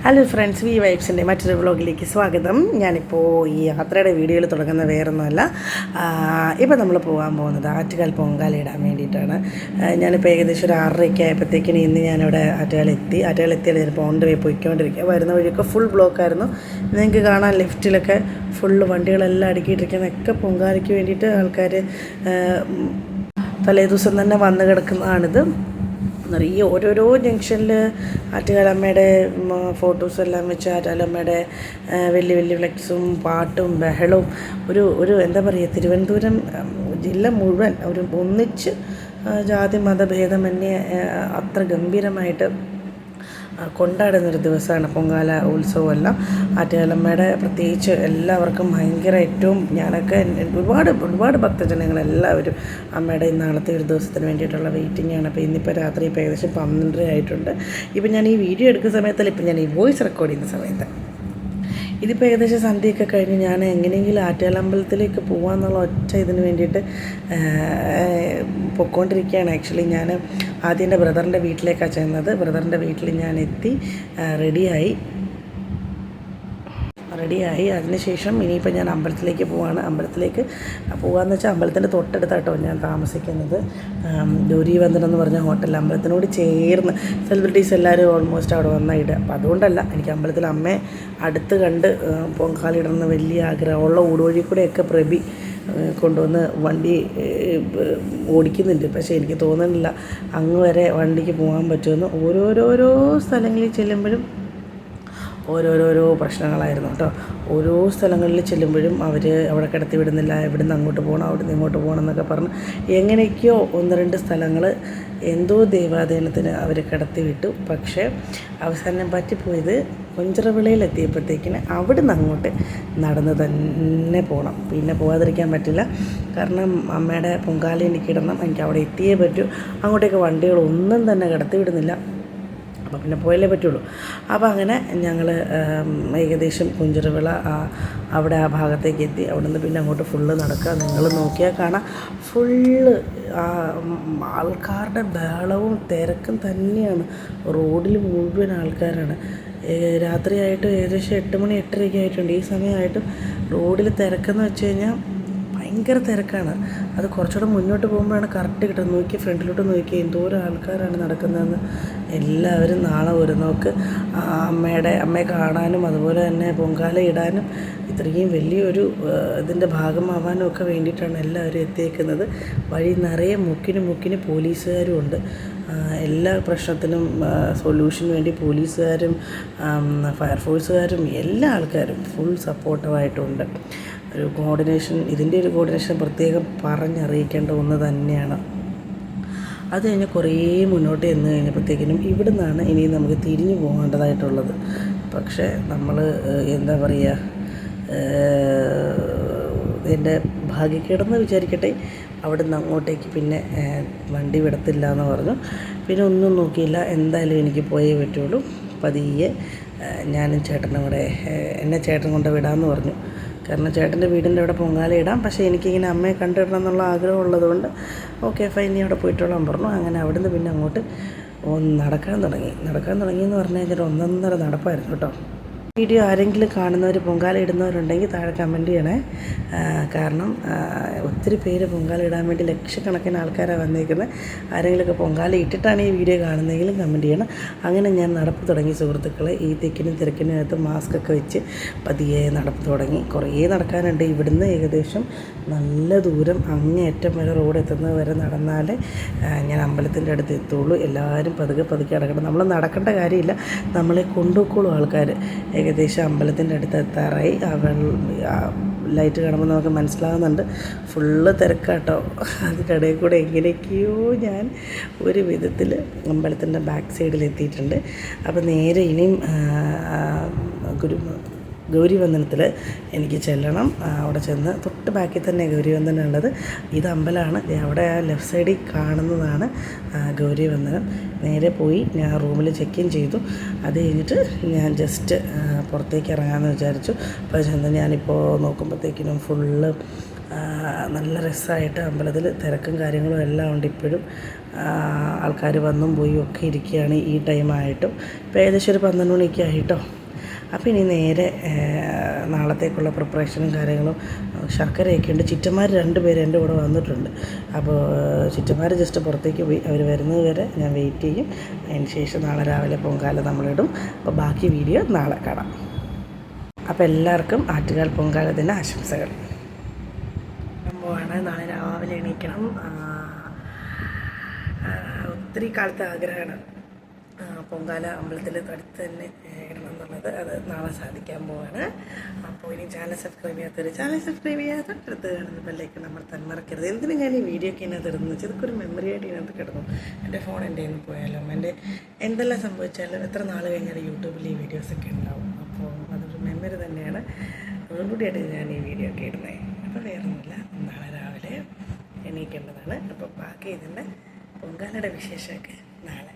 Hello friends, V വൈബ്സിൻ്റെ മറ്റൊരു വ്ളോഗിലേക്ക് സ്വാഗതം. ഞാനിപ്പോൾ ഈ യാത്രയുടെ വീഡിയോയിൽ തുടങ്ങുന്ന വേറൊന്നുമല്ല. ഇപ്പോൾ നമ്മൾ പോകാൻ പോകുന്നത് ആറ്റുകാൽ പൊങ്കാലയിടാൻ വേണ്ടിയിട്ടാണ്. ഞാനിപ്പോൾ ഏകദേശം ഒരു 6:30 ആയപ്പോഴത്തേക്കിന് ഇന്ന് ഞാനിവിടെ ആറ്റുകാൽ എത്തിയാൽ ഞാനിപ്പോൾ ഓൺ ദ വേ പോയിക്കൊണ്ടിരിക്കുക. വരുന്ന വഴിയൊക്കെ ഫുൾ ബ്ലോക്കായിരുന്നു. നിങ്ങൾക്ക് കാണാൻ ലിഫ്റ്റിലൊക്കെ ഫുള്ള് വണ്ടികളെല്ലാം അടുക്കിയിട്ടിരിക്കുന്നതൊക്കെ പൊങ്കാലയ്ക്ക് വേണ്ടിയിട്ട് ആൾക്കാർ തലേ ദിവസം തന്നെ വന്ന് കിടക്കുന്നതാണിത്. നിറയെ ഓരോരോ ജംഗ്ഷനിൽ ആറ്റുകാലമ്മയുടെ ഫോട്ടോസെല്ലാം വെച്ച് ആറ്റുകാലമ്മയുടെ വലിയ വലിയ ഫ്ലെക്സും പാട്ടും ബഹളവും ഒരു എന്താ പറയുക, തിരുവനന്തപുരം ജില്ല മുഴുവൻ ഒരു ഒന്നിച്ച് ജാതി മതഭേദമന്യേ അത്ര ഗംഭീരമായിട്ട് കൊണ്ടാടുന്നൊരു ദിവസമാണ് പൊങ്കാല ഉത്സവമെല്ലാം. ആറ്റുകാലമ്മയുടെ പ്രത്യേകിച്ച് എല്ലാവർക്കും ഭയങ്കര ഏറ്റവും ഞാനൊക്കെ ഒരുപാട് ഭക്തജനങ്ങളെല്ലാവരും അമ്മയുടെ നാളത്തെ ഒരു ദിവസത്തിന് വേണ്ടിയിട്ടുള്ള വെയിറ്റിംഗാണ്. അപ്പോൾ ഇന്നിപ്പോൾ രാത്രി ഇപ്പോൾ ഏകദേശം 12 ആയിട്ടുണ്ട്. ഇപ്പം ഞാൻ ഈ വീഡിയോ എടുക്കുന്ന സമയത്തല്ല, ഇപ്പം ഞാൻ ഈ വോയിസ് റെക്കോർഡ് ചെയ്യുന്ന സമയത്ത് ഇതിപ്പോൾ ഏകദേശം സന്ധ്യയൊക്കെ കഴിഞ്ഞ് ഞാൻ എങ്ങനെയെങ്കിലും ആറ്റുകാലമ്പലത്തിലേക്ക് പോകാമെന്നുള്ള ഒറ്റ ഇതിന് വേണ്ടിയിട്ട് പൊയ്ക്കൊണ്ടിരിക്കുകയാണ്. ആക്ച്വലി ഞാൻ ആദ്യം എൻ്റെ ബ്രദറിൻ്റെ വീട്ടിലേക്കാണ് ചെന്നത്. ബ്രദറിൻ്റെ വീട്ടിൽ ഞാൻ എത്തി റെഡിയായി. അതിനുശേഷം ഇനിയിപ്പോൾ ഞാൻ അമ്പലത്തിലേക്ക് പോവാണ്. അമ്പലത്തിലേക്ക് പോകാമെന്ന് വെച്ചാൽ അമ്പലത്തിൻ്റെ തൊട്ടടുത്താട്ടോ ഞാൻ താമസിക്കുന്നത്. ഗൗരീവന്ദനം എന്ന് പറഞ്ഞ ഹോട്ടൽ അമ്പലത്തിനോട് ചേർന്ന് സെലിബ്രിറ്റീസ് എല്ലാവരും ഓൾമോസ്റ്റ് അവിടെ വന്നിടുക. അപ്പോൾ അതുകൊണ്ടല്ല, എനിക്ക് അമ്പലത്തിൽ അമ്മയെ അടുത്ത് കണ്ട് പൊങ്കാലിടണമെന്ന് വലിയ ആഗ്രഹമുള്ള ഊടുവഴി കൂടെയൊക്കെ പ്രഭി കൊണ്ടുവന്ന് വണ്ടി ഓടിക്കുന്നുണ്ട്. പക്ഷേ എനിക്ക് തോന്നുന്നില്ല അങ്ങ് വരെ വണ്ടിക്ക് പോകാൻ പറ്റുമെന്ന്. ഓരോരോ സ്ഥലങ്ങളിൽ ചെല്ലുമ്പോഴും ഓരോരോ പ്രശ്നങ്ങളായിരുന്നു കേട്ടോ. ഓരോ സ്ഥലങ്ങളിൽ ചെല്ലുമ്പോഴും അവർ അവിടെ കിടത്തി വിടുന്നില്ല, ഇവിടുന്ന് അങ്ങോട്ട് പോകണം, അവിടുന്ന് ഇങ്ങോട്ട് പോകണം എന്നൊക്കെ പറഞ്ഞ് എങ്ങനെയൊക്കെയോ 1-2 സ്ഥലങ്ങൾ എന്തോ ദൈവാധീനത്തിന് അവർ കിടത്തി വിട്ടു. പക്ഷേ അവസാനം പറ്റിപ്പോയത് കൊഞ്ചിറവിളയിലെത്തിയപ്പോഴത്തേക്കിന് അവിടുന്ന് അങ്ങോട്ട് നടന്ന് തന്നെ പോകണം. പിന്നെ പോകാതിരിക്കാൻ പറ്റില്ല. കാരണം അമ്മയുടെ പൊങ്കാല എനിക്കിടണം, എനിക്ക് അവിടെ എത്തിയേ പറ്റൂ. അങ്ങോട്ടേക്ക് വണ്ടികളൊന്നും തന്നെ കിടത്തി വിടുന്നില്ല. അപ്പോൾ പിന്നെ പോയാലേ പറ്റുള്ളൂ. അപ്പോൾ അങ്ങനെ ഞങ്ങൾ ഏകദേശം കുഞ്ചിറവിള അവിടെ ആ ഭാഗത്തേക്ക് എത്തി. അവിടെ നിന്ന് പിന്നെ അങ്ങോട്ട് ഫുള്ള് നടക്കുക. നിങ്ങൾ നോക്കിയാൽ കാണാം, ഫുള്ള് ആൾക്കാരുടെ ബഹളവും തിരക്കും തന്നെയാണ്. റോഡിൽ മുഴുവൻ ആൾക്കാരാണ്. രാത്രിയായിട്ട് ഏകദേശം 8 മണി 8:30 ആയിട്ടുണ്ട്. ഈ സമയമായിട്ടും റോഡിൽ തിരക്കെന്ന് വെച്ച് കഴിഞ്ഞാൽ ഭയങ്കര തിരക്കാണ്. അത് കുറച്ചുകൂടെ മുന്നോട്ട് പോകുമ്പോഴാണ് കറക്റ്റ് കിട്ടുന്നത്. നോക്കി ഫ്രണ്ടിലോട്ട് നോക്കി എന്തോരം ആൾക്കാരാണ് നടക്കുന്നതെന്ന്. എല്ലാവരും നാളെ ഒരു നോക്ക് അമ്മയെ കാണാനും അതുപോലെ തന്നെ പൊങ്കാല ഇടാനും ഇത്രയും വലിയൊരു ഇതിൻ്റെ ഭാഗമാവാനും ഒക്കെ വേണ്ടിയിട്ടാണ് എല്ലാവരും എത്തിയേക്കുന്നത്. വഴി നിറയെ മുക്കിന് പോലീസുകാരും ഉണ്ട്. എല്ലാ പ്രശ്നത്തിനും സൊല്യൂഷന് വേണ്ടി പോലീസുകാരും ഫയർഫോഴ്സുകാരും എല്ലാ ആൾക്കാരും ഫുൾ സപ്പോർട്ടീവായിട്ടുണ്ട്. ഇതിൻ്റെ ഒരു കോർഡിനേഷൻ പ്രത്യേകം പറഞ്ഞറിയിക്കേണ്ട ഒന്ന് തന്നെയാണ്. അത് കഴിഞ്ഞ് കുറേ മുന്നോട്ട് ചെന്ന് കഴിഞ്ഞപ്പോഴത്തേക്കിനും ഇവിടെ നിന്നാണ് ഇനി നമുക്ക് തിരിഞ്ഞു പോകേണ്ടതായിട്ടുള്ളത്. പക്ഷേ നമ്മൾ എന്താ പറയുക, എൻ്റെ ഭാഗ്യക്കേടെന്ന് വിചാരിക്കട്ടെ, അവിടെ നിന്ന് അങ്ങോട്ടേക്ക് പിന്നെ വണ്ടി വിടത്തില്ല എന്ന് പറഞ്ഞു. പിന്നെ ഒന്നും നോക്കിയില്ല, എന്തായാലും എനിക്ക് പോയേ പറ്റുള്ളൂ. പതിയെ ഞാനും ചേട്ടനും കൂടെ എന്നെ ചേട്ടൻ കൊണ്ട് വിടാമെന്ന് പറഞ്ഞു. കാരണം ചേട്ടൻ്റെ വീടിൻ്റെ അവിടെ പൊങ്കാല ഇടാം, പക്ഷേ എനിക്കിങ്ങനെ അമ്മയെ കണ്ടിടണം എന്നുള്ള ആഗ്രഹം ഉള്ളതുകൊണ്ട് ഓക്കെ ഫൈൻ, നീ അവിടെ പോയിട്ടോളാൻ പറഞ്ഞു. അങ്ങനെ അവിടുന്ന് പിന്നെ അങ്ങോട്ട് നടക്കാൻ തുടങ്ങി എന്ന് പറഞ്ഞു കഴിഞ്ഞാൽ 1.5 നടപ്പായിരുന്നു കേട്ടോ. വീഡിയോ ആരെങ്കിലും കാണുന്നവർ പൊങ്കാല ഇടുന്നവരുണ്ടെങ്കിൽ താഴെ കമൻറ്റ് ചെയ്യണേ. കാരണം ഒത്തിരി പേര് പൊങ്കാല ഇടാൻ വേണ്ടി ലക്ഷക്കണക്കിന് ആൾക്കാരാണ് വന്നിരിക്കുന്നത്. ആരെങ്കിലുമൊക്കെ പൊങ്കാല ഇട്ടിട്ടാണ് ഈ വീഡിയോ കാണുന്നതെങ്കിലും കമൻറ്റ് ചെയ്യണം. അങ്ങനെ ഞാൻ നടപ്പ് തുടങ്ങി സുഹൃത്തുക്കളെ. ഈ തിക്കിനും മാസ്ക് ഒക്കെ വെച്ച് പതിയെ നടപ്പ് തുടങ്ങി. കുറേ നടക്കാനുണ്ട്. ഇവിടുന്ന് ഏകദേശം നല്ല ദൂരം അങ്ങേയറ്റം വരെ റോഡ് എത്തുന്നത് വരെ നടന്നാലേ ഞാൻ അമ്പലത്തിൻ്റെ അടുത്ത് എത്തുള്ളൂ. എല്ലാവരും പതുക്കെ നടക്കണം. നമ്മൾ നടക്കേണ്ട കാര്യമില്ല, നമ്മളെ കൊണ്ടുപോയിക്കോളും ആൾക്കാർ. ഏകദേശം അമ്പലത്തിൻ്റെ അടുത്ത് എത്താറായി. ലൈറ്റ് കാണുമ്പോൾ നമുക്ക് മനസ്സിലാകുന്നുണ്ട് ഫുള്ള് തിരക്കാട്ടോ. അതിൻ്റെ ഇടയിൽ കൂടെ എങ്ങനെയൊക്കെയോ ഞാൻ ഒരു വിധത്തിൽ അമ്പലത്തിൻ്റെ ബാക്ക് സൈഡിൽ എത്തിയിട്ടുണ്ട്. അപ്പോൾ നേരെ ഇനിയും ഗൗരീവന്ദനത്തിൽ എനിക്ക് ചെല്ലണം. അവിടെ ചെന്ന് തൊട്ട് ബാക്കിൽ തന്നെ ഗൗരീവന്ദനം ഉള്ളത്. ഇത് അമ്പലമാണ്. അവിടെ ആ ലെഫ്റ്റ് സൈഡിൽ കാണുന്നതാണ് ഗൗരീവന്ദനം. നേരെ പോയി ഞാൻ റൂമിൽ ചെക്ക് ഇൻ ചെയ്തു. അത് കഴിഞ്ഞിട്ട് ഞാൻ ജസ്റ്റ് പുറത്തേക്ക് ഇറങ്ങാമെന്ന് വിചാരിച്ചു. അപ്പോൾ ചെന്ന് ഞാനിപ്പോൾ നോക്കുമ്പോഴത്തേക്കിനും ഫുള്ള് നല്ല രസമായിട്ട് അമ്പലത്തിൽ തിരക്കും കാര്യങ്ങളും എല്ലാം ഉണ്ട്. ഇപ്പോഴും ആൾക്കാർ വന്നും പോയി ഒക്കെ ഇരിക്കുകയാണ് ഈ ടൈമായിട്ടും. ഇപ്പോൾ ഏകദേശം ഒരു 12 മണിയൊക്കെ ആയിട്ടോ. അപ്പോൾ ഇനി നേരെ നാളത്തേക്കുള്ള പ്രിപ്പറേഷനും കാര്യങ്ങളും. ശർക്കരയൊക്കെ ഉണ്ട്. ചിറ്റന്മാർ 2 പേര് എൻ്റെ കൂടെ വന്നിട്ടുണ്ട്. അപ്പോൾ ചിറ്റന്മാർ ജസ്റ്റ് പുറത്തേക്ക് പോയി. അവർ വരുന്നത് വരെ ഞാൻ വെയിറ്റ് ചെയ്യും. അതിന് ശേഷം നാളെ രാവിലെ പൊങ്കാല നമ്മളിടും. അപ്പോൾ ബാക്കി വീഡിയോ നാളെ കാണാം. അപ്പോൾ എല്ലാവർക്കും ആറ്റുകാൽ പൊങ്കാല ദിന ആശംസകൾ. സംഭവമാണ് നാളെ രാവിലെ എണീക്കണം. ഒത്തിരി കാലത്തെ ആഗ്രഹമാണ് പൊങ്കാല അമ്പലത്തിൽ അടുത്ത് തന്നെ ഇടണം എന്നുള്ളത്. അത് നാളെ സാധിക്കാൻ പോവാണ്. അപ്പോൾ ഇനി ചാനൽ സബ്സ്ക്രൈബ് ചെയ്യാത്ത അടുത്ത് കാണുന്ന ബെല്ലൈക്കൺ അമർത്താൻ മറക്കരുത്. എന്തിനും ഞാൻ ഈ വീഡിയോ ഒക്കെ ഇതിനകത്ത് ഇടുന്നു വെച്ചാൽ ഇതൊക്കെ ഒരു മെമ്മറി ആയിട്ട് ഇതിനകത്ത് കിടന്നു. എൻ്റെ ഫോൺ എൻ്റെ കയ്യിൽ നിന്ന് പോയാലും എന്തെല്ലാം സംഭവിച്ചാലും എത്ര നാൾ കഴിഞ്ഞാൽ യൂട്യൂബിൽ ഈ വീഡിയോസൊക്കെ ഉണ്ടാവും. അപ്പോൾ അതൊരു മെമ്മറി തന്നെയാണ്. അതുകൂടിയായിട്ട് ഞാൻ ഈ വീഡിയോ ഒക്കെ ഇടുന്നത്. അപ്പോൾ വേറൊന്നുമില്ല, നാളെ രാവിലെ എണീക്കേണ്ടതാണ്. അപ്പോൾ ബാക്കി ഇതിൻ്റെ പൊങ്കാലയുടെ വിശേഷമൊക്കെ നാളെ